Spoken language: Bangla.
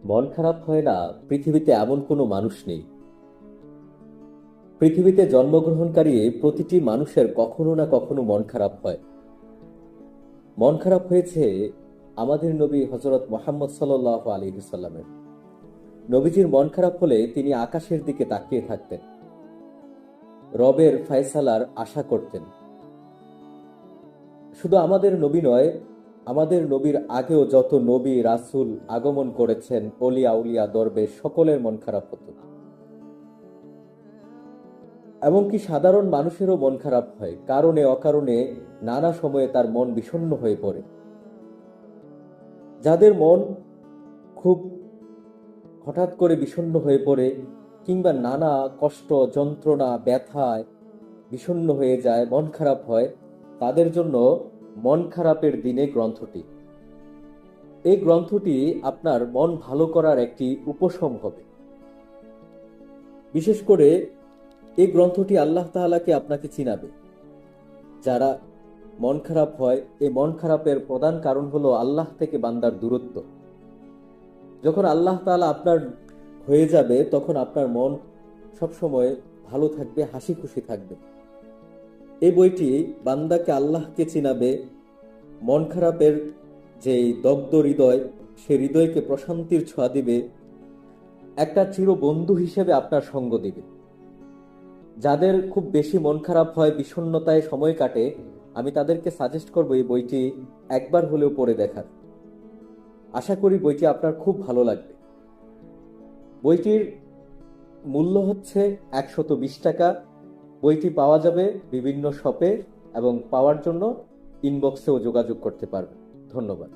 মন খারাপ হয় না পৃথিবীতে এমন কোনো মানুষ নেই। পৃথিবীতে জন্মগ্রহণকারী প্রতিটি মানুষের কখনো না কখনো মন খারাপ হয়। মন খারাপ হয়েছে আমাদের নবী হযরত মুহাম্মদ সাল্লাল্লাহু আলাইহি ওয়াসাল্লামের। নবীজির মন খারাপ হলে তিনি আকাশের দিকে তাকিয়ে থাকতেন, রবের ফায়সালার আশা করতেন। শুধু আমাদের নবী নয়, আমাদের নবীর আগেও যত নবী রাসূল আগমন করেছেন, অলি আউলিয়া দরবেশ সকলের মন খারাপ হতো। এমনকি সাধারণ মানুষেরও মন খারাপ হয়, কারণে অকারণে নানা সময়ে তার মন বিষণ্ণ হয়ে পড়ে। যাদের মন খুব হঠাৎ করে বিষণ্ণ হয়ে পড়ে কিংবা নানা কষ্ট যন্ত্রণা ব্যথায় বিষণ্ণ হয়ে যায়, মন খারাপ হয়, তাদের জন্য মন খারাপের দিনে গ্রন্থটি, এই গ্রন্থটি আপনার মন ভালো করার একটি উপশম হবে। বিশেষ করে এই গ্রন্থটি আল্লাহ তাআলাকে আপনাকে চিনাবে। যারা মন খারাপ হয়, এই মন খারাপের প্রধান কারণ হলো আল্লাহ থেকে বান্দার দূরত্ব। যখন আল্লাহ তাআলা আপনার হয়ে যাবে, তখন আপনার মন সবসময় ভালো থাকবে, হাসি খুশি থাকবে। এই বইটি বান্দাকে আল্লাহকে চিনাবে, মন খারাপের যে দগ্ধ হৃদয়, সে হৃদয়কে প্রশান্তির ছোঁয়া দিবে, একটা চির বন্ধু হিসেবে আপনার সঙ্গ দিবে। যাদের খুব বেশি মন খারাপ হয়, বিষণ্ণতায় সময় কাটে, আমি তাদেরকে সাজেস্ট করব এই বইটি একবার হলেও পড়ে দেখার। আশা করি বইটি আপনার খুব ভালো লাগবে। বইটির মূল্য হচ্ছে ১২০ টাকা। বইটি পাওয়া যাবে বিভিন্ন শপে এবং পাওয়ার জন্য ইনবক্সেও যোগাযোগ করতে পারবেন। ধন্যবাদ।